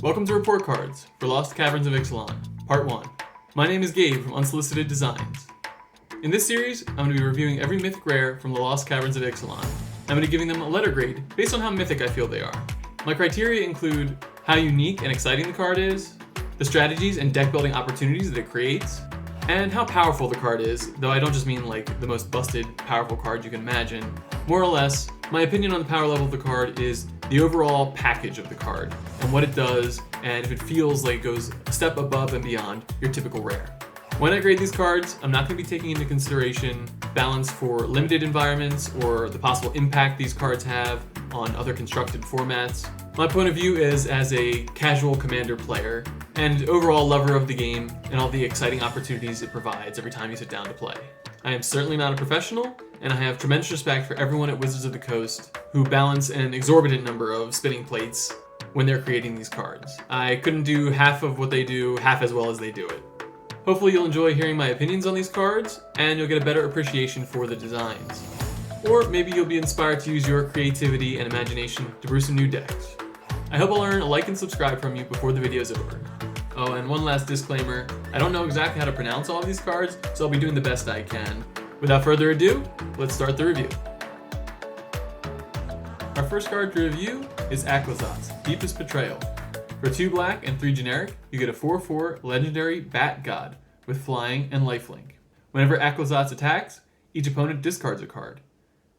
Welcome to Report Cards for Lost Caverns of Ixalan, Part 1. My name is Gabe from Unsolicited Designs. In this series, I'm going to be reviewing every mythic rare from the Lost Caverns of Ixalan. I'm going to be giving them a letter grade based on how mythic I feel they are. My criteria include how unique and exciting the card is, the strategies and deck building opportunities that it creates, and how powerful the card is, though I don't just mean like the most busted, powerful card you can imagine. More or less, my opinion on the power level of the card is the overall package of the card, and what it does, and if it feels like it goes a step above and beyond your typical rare. When I grade these cards, I'm not going to be taking into consideration balance for limited environments or the possible impact these cards have on other constructed formats. My point of view is as a casual Commander player and overall lover of the game and all the exciting opportunities it provides every time you sit down to play. I am certainly not a professional, and I have tremendous respect for everyone at Wizards of the Coast who balance an exorbitant number of spinning plates when they're creating these cards. I couldn't do half of what they do half as well as they do it. Hopefully you'll enjoy hearing my opinions on these cards, and you'll get a better appreciation for the designs. Or maybe you'll be inspired to use your creativity and imagination to brew some new decks. I hope I'll earn a like and subscribe from you before the video's over. Oh, and one last disclaimer, I don't know exactly how to pronounce all of these cards, so I'll be doing the best I can. Without further ado, let's start the review. Our first card to review is Aclzotz, Deepest Betrayal. For 2 black and 3 generic, you get a 4/4 legendary Bat God with flying and lifelink. Whenever Aclzotz attacks, each opponent discards a card.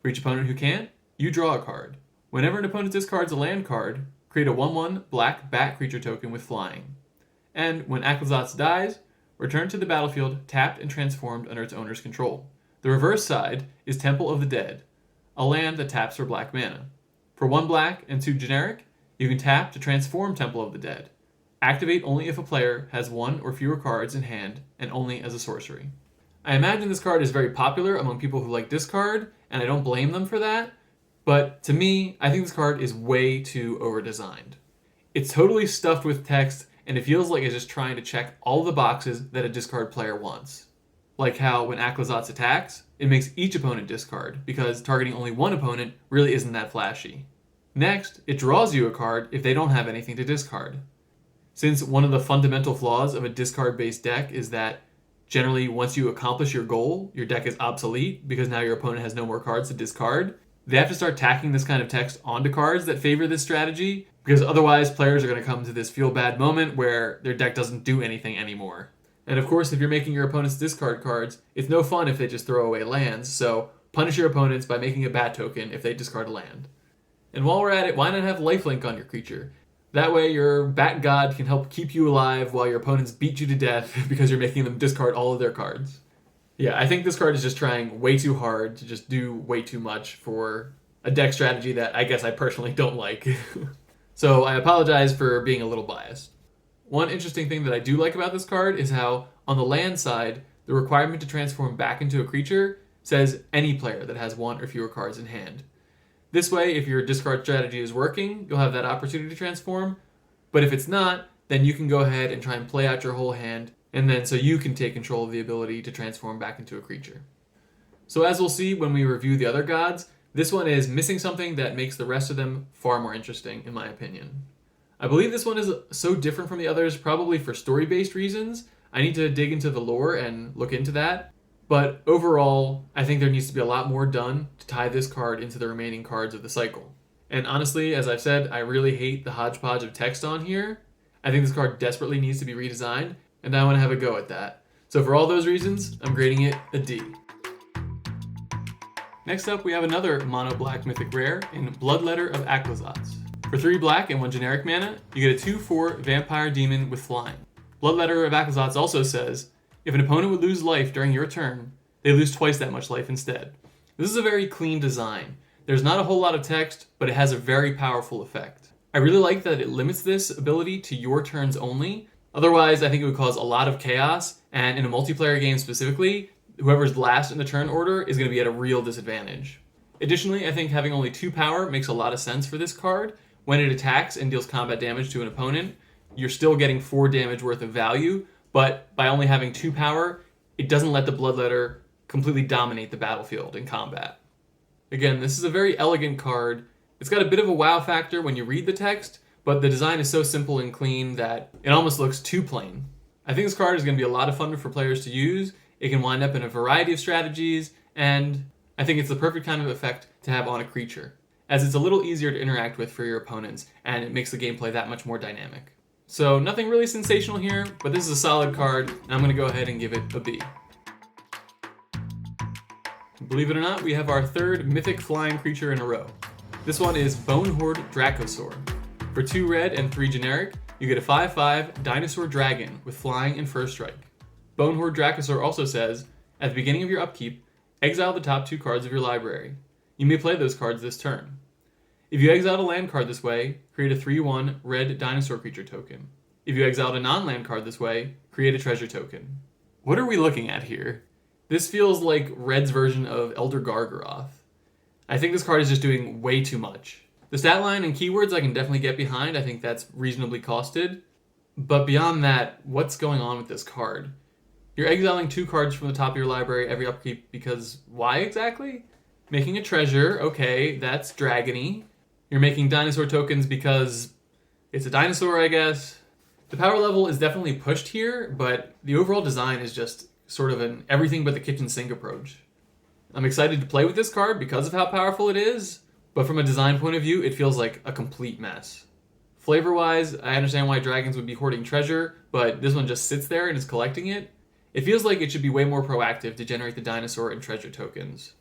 For each opponent who can't, you draw a card. Whenever an opponent discards a land card, create a 1/1 black bat creature token with flying. And when Aclzotz dies, return to the battlefield tapped and transformed under its owner's control. The reverse side is Temple of the Dead, a land that taps for black mana. For 1 black and 2 generic, you can tap to transform Temple of the Dead. Activate only if a player has 1 or fewer cards in hand, and only as a sorcery. I imagine this card is very popular among people who like discard, and I don't blame them for that, but to me, I think this card is way too over-designed. It's totally stuffed with text, and it feels like it's just trying to check all the boxes that a discard player wants. Like how when Aclzotz attacks, it makes each opponent discard, because targeting only one opponent really isn't that flashy. Next, it draws you a card if they don't have anything to discard. Since one of the fundamental flaws of a discard-based deck is that generally once you accomplish your goal, your deck is obsolete because now your opponent has no more cards to discard, they have to start tacking this kind of text onto cards that favor this strategy, because otherwise players are going to come to this feel-bad moment where their deck doesn't do anything anymore. And of course, if you're making your opponents discard cards, it's no fun if they just throw away lands, so punish your opponents by making a bat token if they discard a land. And while we're at it, why not have lifelink on your creature? That way your bat god can help keep you alive while your opponents beat you to death because you're making them discard all of their cards. Yeah, I think this card is just trying way too hard to just do way too much for a deck strategy that I guess I personally don't like. So I apologize for being a little biased. One interesting thing that I do like about this card is how, on the land side, the requirement to transform back into a creature says any player that has 1 or fewer cards in hand. This way, if your discard strategy is working, you'll have that opportunity to transform, but if it's not, then you can go ahead and try and play out your whole hand, and then so you can take control of the ability to transform back into a creature. So as we'll see when we review the other gods, this one is missing something that makes the rest of them far more interesting, in my opinion. I believe this one is so different from the others, probably for story-based reasons. I need to dig into the lore and look into that. But overall, I think there needs to be a lot more done to tie this card into the remaining cards of the cycle. And honestly, as I've said, I really hate the hodgepodge of text on here. I think this card desperately needs to be redesigned, and I want to have a go at that. So for all those reasons, I'm grading it a D. Next up, we have another mono-black mythic rare in Bloodletter of Aclazotz. For 3 black and 1 generic mana, you get a 2/4 vampire demon with flying. Bloodletter of Aclazotz also says, if an opponent would lose life during your turn, they lose twice that much life instead. This is a very clean design. There's not a whole lot of text, but it has a very powerful effect. I really like that it limits this ability to your turns only. Otherwise, I think it would cause a lot of chaos, and in a multiplayer game specifically, whoever's last in the turn order is going to be at a real disadvantage. Additionally, I think having only 2 power makes a lot of sense for this card. When it attacks and deals combat damage to an opponent, you're still getting 4 damage worth of value, but by only having 2 power, it doesn't let the Bloodletter completely dominate the battlefield in combat. Again, this is a very elegant card. It's got a bit of a wow factor when you read the text, but the design is so simple and clean that it almost looks too plain. I think this card is going to be a lot of fun for players to use. It can wind up in a variety of strategies, and I think it's the perfect kind of effect to have on a creature, as it's a little easier to interact with for your opponents, and it makes the gameplay that much more dynamic. So nothing really sensational here, but this is a solid card, and I'm going to go ahead and give it a B. Believe it or not, we have our third mythic flying creature in a row. This one is Bonehoard Dracosaur. For 2 red and 3 generic, you get a 5/5 dinosaur dragon with flying and first strike. Bonehoard Dracosaur also says, at the beginning of your upkeep, exile the top 2 cards of your library. You may play those cards this turn. If you exiled a land card this way, create a 3/1 red dinosaur creature token. If you exiled a non-land card this way, create a treasure token. What are we looking at here? This feels like Red's version of Elder Gargaroth. I think this card is just doing way too much. The stat line and keywords I can definitely get behind. I think that's reasonably costed. But beyond that, what's going on with this card? You're exiling 2 cards from the top of your library every upkeep because why exactly? Making a treasure, okay, that's dragony. You're making dinosaur tokens because it's a dinosaur, I guess. The power level is definitely pushed here, but the overall design is just sort of an everything but the kitchen sink approach. I'm excited to play with this card because of how powerful it is, but from a design point of view, it feels like a complete mess. Flavor-wise, I understand why dragons would be hoarding treasure, but this one just sits there and is collecting it. It feels like it should be way more proactive to generate the dinosaur and treasure tokens.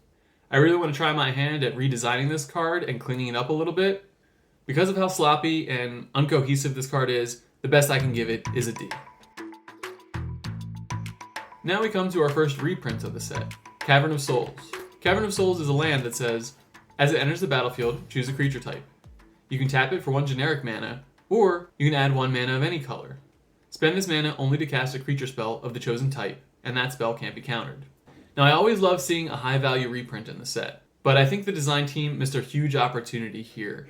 I really want to try my hand at redesigning this card and cleaning it up a little bit. Because of how sloppy and uncohesive this card is, the best I can give it is a D. Now we come to our first reprint of the set, Cavern of Souls. Cavern of Souls is a land that says, as it enters the battlefield, choose a creature type. You can tap it for 1 generic mana, or you can add 1 mana of any color. Spend this mana only to cast a creature spell of the chosen type, and that spell can't be countered. Now I always love seeing a high value reprint in the set, but I think the design team missed a huge opportunity here.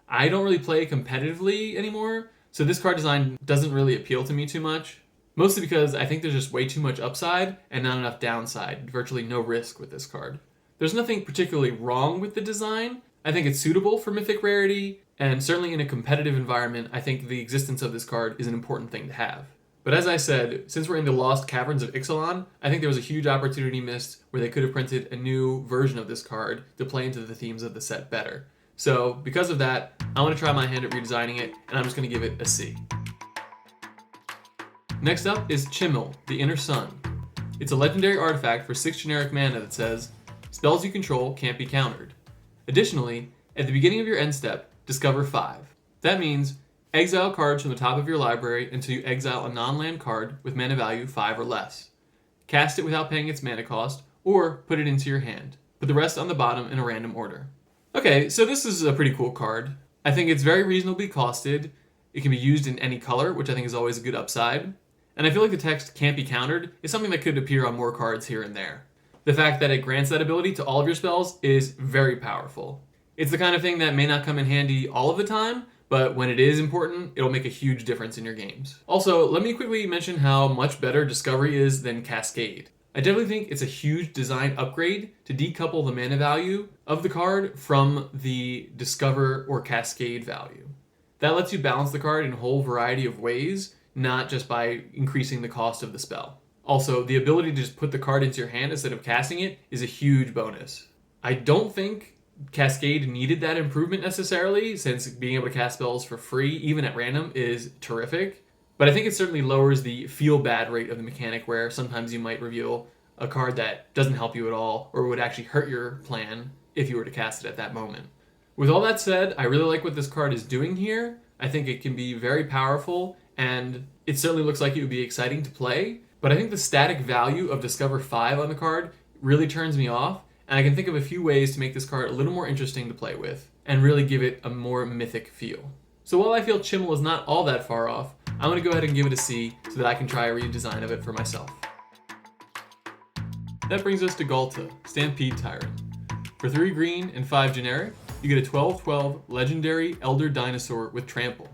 I don't really play competitively anymore, so this card design doesn't really appeal to me too much. Mostly because I think there's just way too much upside and not enough downside, virtually no risk with this card. There's nothing particularly wrong with the design. I think it's suitable for mythic rarity, and certainly in a competitive environment, I think the existence of this card is an important thing to have. But as I said, since we're in the Lost Caverns of Ixalan, I think there was a huge opportunity missed where they could have printed a new version of this card to play into the themes of the set better. So because of that, I want to try my hand at redesigning it, and I'm just going to give it a C. Next up is Chimil, the Inner Sun. It's a legendary artifact for 6 generic mana that says, spells you control can't be countered. Additionally, at the beginning of your end step, discover 5. That means exile cards from the top of your library until you exile a non-land card with mana value 5 or less. Cast it without paying its mana cost, or put it into your hand. Put the rest on the bottom in a random order. Okay, so this is a pretty cool card. I think it's very reasonably costed. It can be used in any color, which I think is always a good upside. And I feel like the text can't be countered is something that could appear on more cards here and there. The fact that it grants that ability to all of your spells is very powerful. It's the kind of thing that may not come in handy all of the time, but when it is important, it'll make a huge difference in your games. Also, let me quickly mention how much better Discovery is than Cascade. I definitely think it's a huge design upgrade to decouple the mana value of the card from the Discover or Cascade value. That lets you balance the card in a whole variety of ways, not just by increasing the cost of the spell. Also, the ability to just put the card into your hand instead of casting it is a huge bonus. I don't think Cascade needed that improvement necessarily, since being able to cast spells for free, even at random, is terrific. But I think it certainly lowers the feel-bad rate of the mechanic, where sometimes you might reveal a card that doesn't help you at all, or would actually hurt your plan if you were to cast it at that moment. With all that said, I really like what this card is doing here. I think it can be very powerful, and it certainly looks like it would be exciting to play, but I think the static value of Discover 5 on the card really turns me off, and I can think of a few ways to make this card a little more interesting to play with, and really give it a more mythic feel. So while I feel Chimil is not all that far off, I'm going to go ahead and give it a C so that I can try a redesign of it for myself. That brings us to Ghalta, Stampede Tyrant. For 3 green and 5 generic, you get a 12/12 legendary Elder Dinosaur with Trample.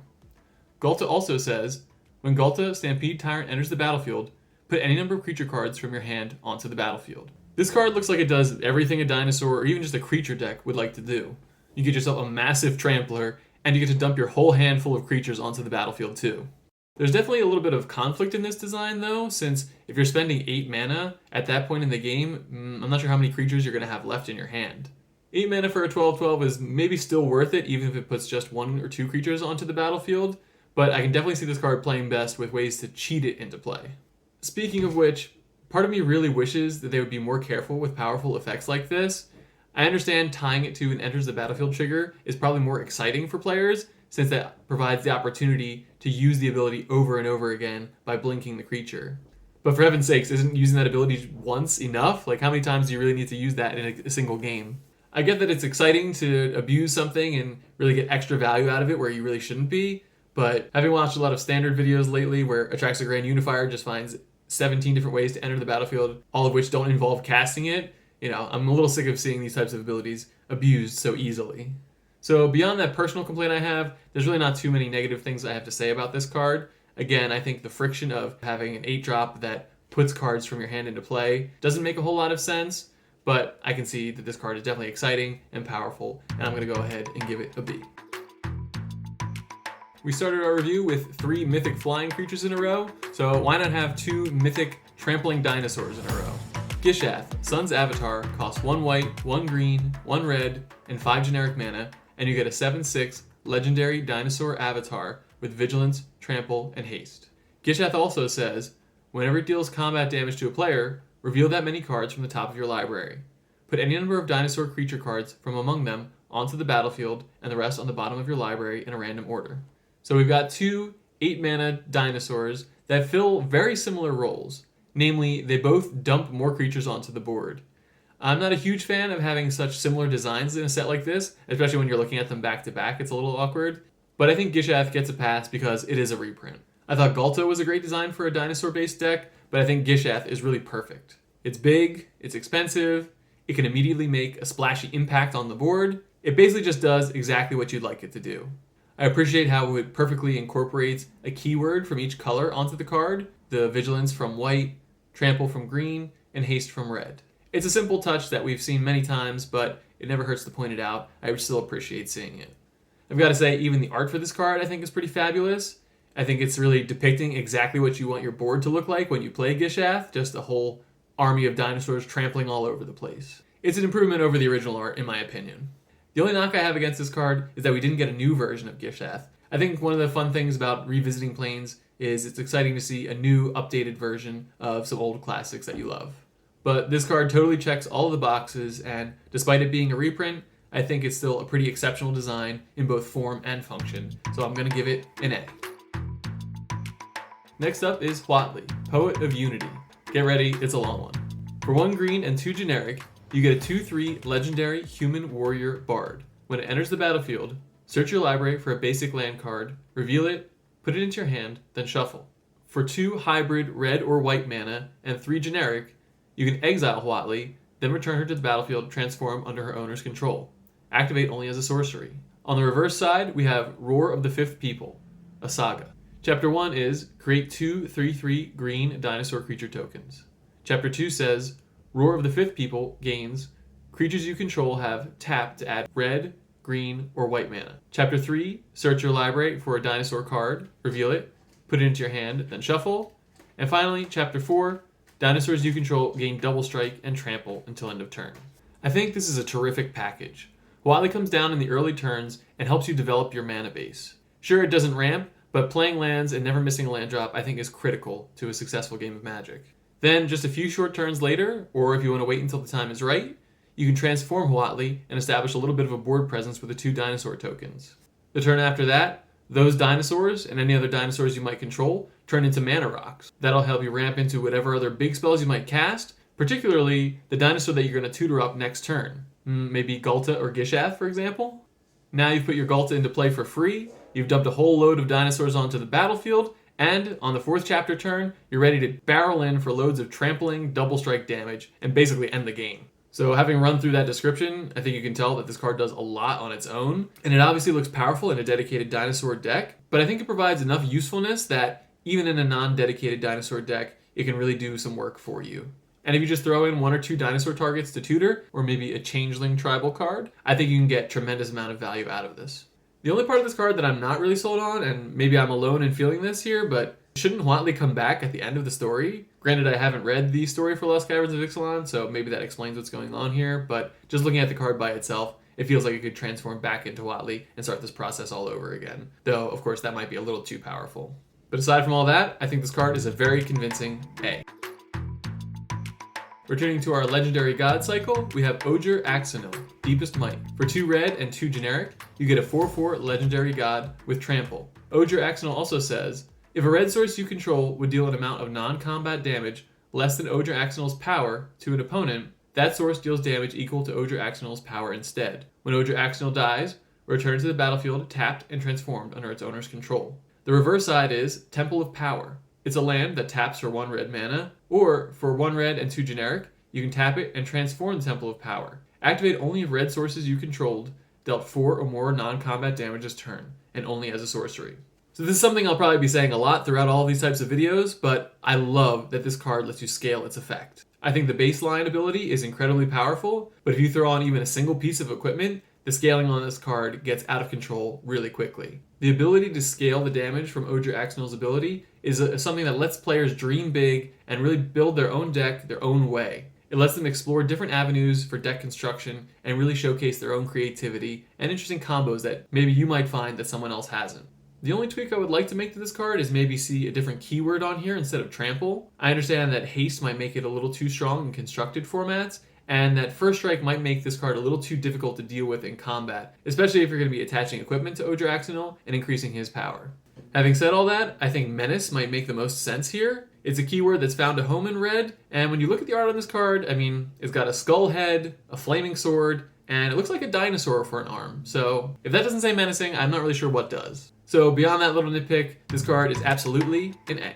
Ghalta also says, when Ghalta, Stampede Tyrant enters the battlefield, put any number of creature cards from your hand onto the battlefield. This card looks like it does everything a dinosaur or even just a creature deck would like to do. You get yourself a massive trampler, and you get to dump your whole hand full of creatures onto the battlefield too. There's definitely a little bit of conflict in this design though, since if you're spending 8 mana at that point in the game, I'm not sure how many creatures you're going to have left in your hand. 8 mana for a 12/12 is maybe still worth it, even if it puts just 1 or 2 creatures onto the battlefield, but I can definitely see this card playing best with ways to cheat it into play. Speaking of which, part of me really wishes that they would be more careful with powerful effects like this. I understand tying it to an enters the battlefield trigger is probably more exciting for players, since that provides the opportunity to use the ability over and over again by blinking the creature. But for heaven's sakes, isn't using that ability once enough? Like, how many times do you really need to use that in a single game? I get that it's exciting to abuse something and really get extra value out of it where you really shouldn't be, but having watched a lot of standard videos lately where Atraxa Grand Unifier just finds 17 different ways to enter the battlefield, all of which don't involve casting it, I'm a little sick of seeing these types of abilities abused so easily. So beyond that personal complaint I have, there's really not too many negative things I have to say about this card. Again, I think the friction of having an 8-drop that puts cards from your hand into play doesn't make a whole lot of sense, but I can see that this card is definitely exciting and powerful, and I'm going to go ahead and give it a B. We started our review with 3 mythic flying creatures in a row, so why not have 2 mythic trampling dinosaurs in a row? Gishath, Sun's Avatar, costs 1 white, 1 green, 1 red, and 5 generic mana, and you get a 7/6 legendary dinosaur avatar with vigilance, trample, and haste. Gishath also says, whenever it deals combat damage to a player, reveal that many cards from the top of your library. Put any number of dinosaur creature cards from among them onto the battlefield and the rest on the bottom of your library in a random order. So we've got 2 8-mana dinosaurs that fill very similar roles. Namely, they both dump more creatures onto the board. I'm not a huge fan of having such similar designs in a set like this, especially when you're looking at them back to back, it's a little awkward. But I think Gishath gets a pass because it is a reprint. I thought Ghalta was a great design for a dinosaur-based deck, but I think Gishath is really perfect. It's big, it's expensive, it can immediately make a splashy impact on the board. It basically just does exactly what you'd like it to do. I appreciate how it perfectly incorporates a keyword from each color onto the card, the vigilance from white, trample from green, and haste from red. It's a simple touch that we've seen many times, but it never hurts to point it out. I would still appreciate seeing it. I've got to say, even the art for this card I think is pretty fabulous. I think it's really depicting exactly what you want your board to look like when you play Gishath, just a whole army of dinosaurs trampling all over the place. It's an improvement over the original art, in my opinion. The only knock I have against this card is that we didn't get a new version of Gishath. I think one of the fun things about revisiting Planes is it's exciting to see a new, updated version of some old classics that you love. But this card totally checks all of the boxes, and despite it being a reprint, I think it's still a pretty exceptional design in both form and function, so I'm going to give it an A. Next up is Huatli, Poet of Unity. Get ready, it's a long one. For 1 green and 2 generic, you get a 2/3 legendary human warrior bard. When it enters the battlefield, search your library for a basic land card, reveal it, put it into your hand, then shuffle. For 2 hybrid red or white mana and 3 generic, you can exile Huatli, then return her to the battlefield, transform under her owner's control. Activate only as a sorcery. On the reverse side, we have Roar of the Fifth People, a saga. Chapter 1 is create 2 3/3 green dinosaur creature tokens. Chapter 2 says Roar of the Fifth People gains creatures you control have tap to add red, green, or white mana. Chapter 3, search your library for a dinosaur card, reveal it, put it into your hand, then shuffle. And finally, Chapter 4, dinosaurs you control gain double strike and trample until end of turn. I think this is a terrific package. Huatli comes down in the early turns and helps you develop your mana base. Sure, it doesn't ramp, but playing lands and never missing a land drop I think is critical to a successful game of Magic. Then, just a few short turns later, or if you want to wait until the time is right, you can transform Huatli and establish a little bit of a board presence with the 2 dinosaur tokens. The turn after that, those dinosaurs and any other dinosaurs you might control turn into mana rocks. That'll help you ramp into whatever other big spells you might cast, particularly the dinosaur that you're going to tutor up next turn. Maybe Ghalta or Gishath, for example. Now you've put your Ghalta into play for free, you've dumped a whole load of dinosaurs onto the battlefield, and on the 4th chapter turn, you're ready to barrel in for loads of trampling, double strike damage, and basically end the game. So having run through that description, I think you can tell that this card does a lot on its own, and it obviously looks powerful in a dedicated dinosaur deck, but I think it provides enough usefulness that even in a non-dedicated dinosaur deck, it can really do some work for you. And if you just throw in 1 or 2 dinosaur targets to tutor, or maybe a changeling tribal card, I think you can get a tremendous amount of value out of this. The only part of this card that I'm not really sold on, and maybe I'm alone in feeling this here, but shouldn't Huatli come back at the end of the story? Granted, I haven't read the story for Lost Caverns of Ixalan, so maybe that explains what's going on here, but just looking at the card by itself, it feels like it could transform back into Huatli and start this process all over again. Though, of course, that might be a little too powerful. But aside from all that, I think this card is a very convincing A. Returning to our legendary god cycle, we have Ojer Axonil, Deepest Might. For 2 red and 2 generic, you get a 4/4 legendary god with Trample. Ojer Axonil also says, if a red source you control would deal an amount of non-combat damage less than Ojer Axonil's power to an opponent, that source deals damage equal to Ojer Axonil's power instead. When Ojer Axonil dies, return to the battlefield tapped and transformed under its owner's control. The reverse side is Temple of Power. It's a land that taps for 1 red mana, or for 1 red and 2 generic, you can tap it and transform the Temple of Power. Activate only if red sources you controlled dealt 4 or more non-combat damage this turn, and only as a sorcery. So this is something I'll probably be saying a lot throughout all of these types of videos, but I love that this card lets you scale its effect. I think the baseline ability is incredibly powerful, but if you throw on even a single piece of equipment, the scaling on this card gets out of control really quickly. The ability to scale the damage from Ojer Axonil's ability is something that lets players dream big and really build their own deck their own way. It lets them explore different avenues for deck construction and really showcase their own creativity and interesting combos that maybe you might find that someone else hasn't. The only tweak I would like to make to this card is maybe see a different keyword on here instead of Trample. I understand that Haste might make it a little too strong in constructed formats, and that First Strike might make this card a little too difficult to deal with in combat, especially if you're going to be attaching equipment to Ojer Axonil and increasing his power. Having said all that, I think Menace might make the most sense here. It's a keyword that's found a home in red, and when you look at the art on this card, I mean, it's got a skull head, a flaming sword, and it looks like a dinosaur for an arm. So if that doesn't say menacing, I'm not really sure what does. So beyond that little nitpick, this card is absolutely an A.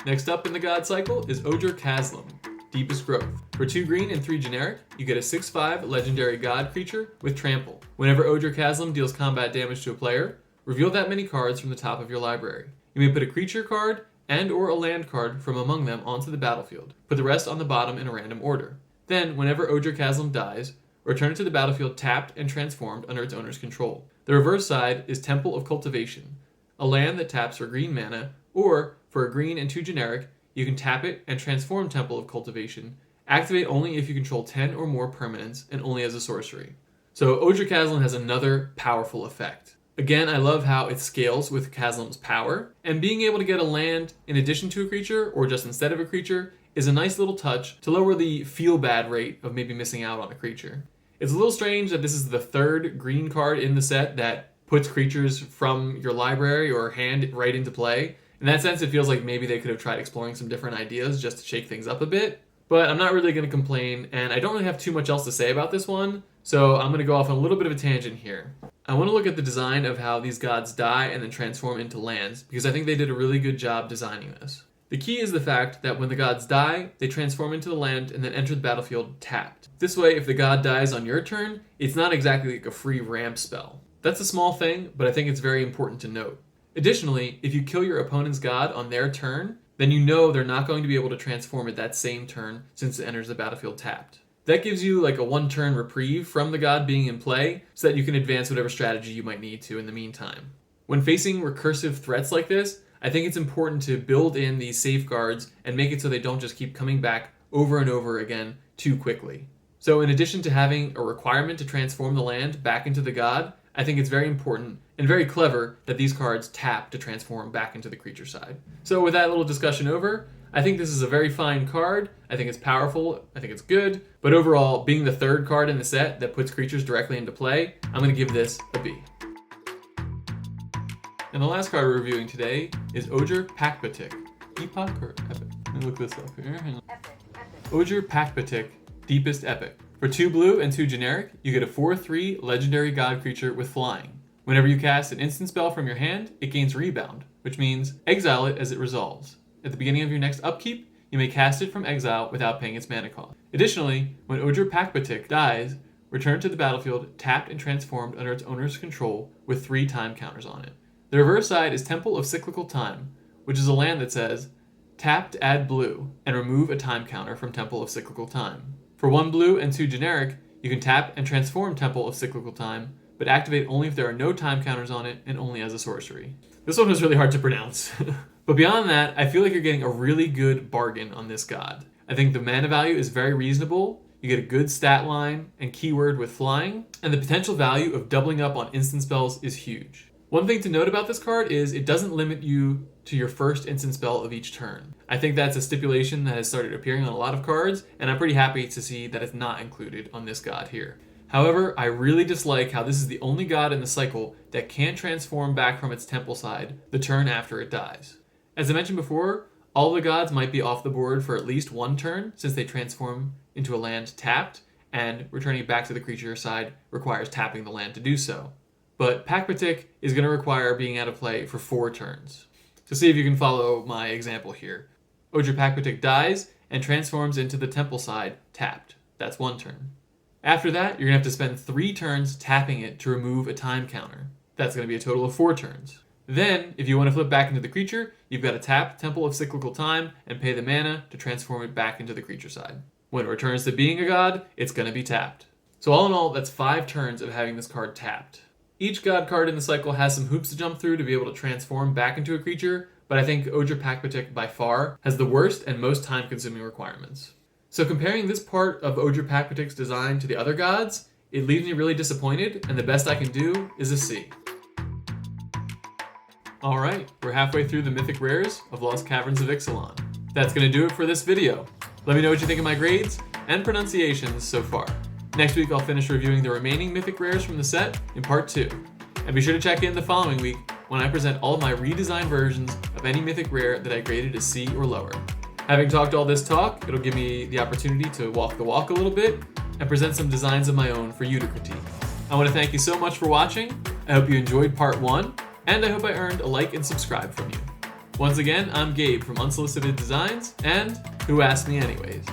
Next up in the god cycle is Ojer Kaslem, Deepest Growth. For 2 green and 3 generic, you get a 6/5 legendary god creature with Trample. Whenever Ojer Kaslem deals combat damage to a player, reveal that many cards from the top of your library. You may put a creature card and or a land card from among them onto the battlefield. Put the rest on the bottom in a random order. Then, whenever Ojer Kaslem dies, return it to the battlefield tapped and transformed under its owner's control. The reverse side is Temple of Cultivation, a land that taps for green mana, or for a green and 2 generic, you can tap it and transform Temple of Cultivation. Activate only if you control 10 or more permanents and only as a sorcery. So Ojer Kaslem has another powerful effect. Again, I love how it scales with Kaslem's power, and being able to get a land in addition to a creature, or just instead of a creature, is a nice little touch to lower the feel-bad rate of maybe missing out on a creature. It's a little strange that this is the 3rd green card in the set that puts creatures from your library or hand right into play. In that sense, it feels like maybe they could have tried exploring some different ideas just to shake things up a bit. But I'm not really going to complain, and I don't really have too much else to say about this one, so I'm going to go off on a little bit of a tangent here. I want to look at the design of how these gods die and then transform into lands, because I think they did a really good job designing this. The key is the fact that when the gods die, they transform into the land and then enter the battlefield tapped. This way, if the god dies on your turn, it's not exactly like a free ramp spell. That's a small thing, but I think it's very important to note. Additionally, if you kill your opponent's god on their turn, then you know they're not going to be able to transform it that same turn since it enters the battlefield tapped. That gives you like a 1-turn reprieve from the god being in play so that you can advance whatever strategy you might need to in the meantime. When facing recursive threats like this, I think it's important to build in these safeguards and make it so they don't just keep coming back over and over again too quickly. So in addition to having a requirement to transform the land back into the god, I think it's very important and very clever that these cards tap to transform back into the creature side. So with that little discussion over, I think this is a very fine card. I think it's powerful. I think it's good. But overall, being the 3rd card in the set that puts creatures directly into play, I'm going to give this a B. And the last card we're reviewing today is Ojer Pakpatiq. Epoch or Epic? Let me look this up here. Epic. Ojer Pakpatiq, Deepest Epic. For 2 blue and 2 generic, you get a 4/3 legendary god creature with flying. Whenever you cast an instant spell from your hand, it gains rebound, which means exile it as it resolves. At the beginning of your next upkeep, you may cast it from exile without paying its mana cost. Additionally, when Ojer Pakpatiq dies, return to the battlefield tapped and transformed under its owner's control with 3 time counters on it. The reverse side is Temple of Cyclical Time, which is a land that says, tap to add blue and remove a time counter from Temple of Cyclical Time. For 1 blue and 2 generic, you can tap and transform Temple of Cyclical Time, but activate only if there are no time counters on it and only as a sorcery. This one was really hard to pronounce. But beyond that, I feel like you're getting a really good bargain on this god. I think the mana value is very reasonable, you get a good stat line and keyword with flying, and the potential value of doubling up on instant spells is huge. One thing to note about this card is it doesn't limit you to your first instant spell of each turn. I think that's a stipulation that has started appearing on a lot of cards, and I'm pretty happy to see that it's not included on this god here. However, I really dislike how this is the only god in the cycle that can't transform back from its temple side the turn after it dies. As I mentioned before, all the gods might be off the board for at least one turn since they transform into a land tapped, and returning it back to the creature side requires tapping the land to do so. But Pakpatiq is going to require being out of play for 4 turns. So see if you can follow my example here. Ojer Pakpatiq dies and transforms into the temple side tapped. That's 1 turn. After that, you're going to have to spend 3 turns tapping it to remove a time counter. That's going to be a total of 4 turns. Then, if you want to flip back into the creature, you've got to tap Temple of Cyclical Time and pay the mana to transform it back into the creature side. When it returns to being a god, it's going to be tapped. So all in all, that's 5 turns of having this card tapped. Each god card in the cycle has some hoops to jump through to be able to transform back into a creature, but I think Ojer Pakpatiq by far has the worst and most time-consuming requirements. So comparing this part of Ojer Pakpatiq's design to the other gods, it leaves me really disappointed, and the best I can do is a C. Alright, we're halfway through the mythic rares of Lost Caverns of Ixalan. That's going to do it for this video. Let me know what you think of my grades and pronunciations so far. Next week I'll finish reviewing the remaining mythic rares from the set in part 2. And be sure to check in the following week when I present all of my redesigned versions of any mythic rare that I graded as C or lower. Having talked all this talk, it'll give me the opportunity to walk the walk a little bit and present some designs of my own for you to critique. I want to thank you so much for watching. I hope you enjoyed part 1, and I hope I earned a like and subscribe from you. Once again, I'm Gabe from Unsolicited Designs, and Who Asked Me Anyways?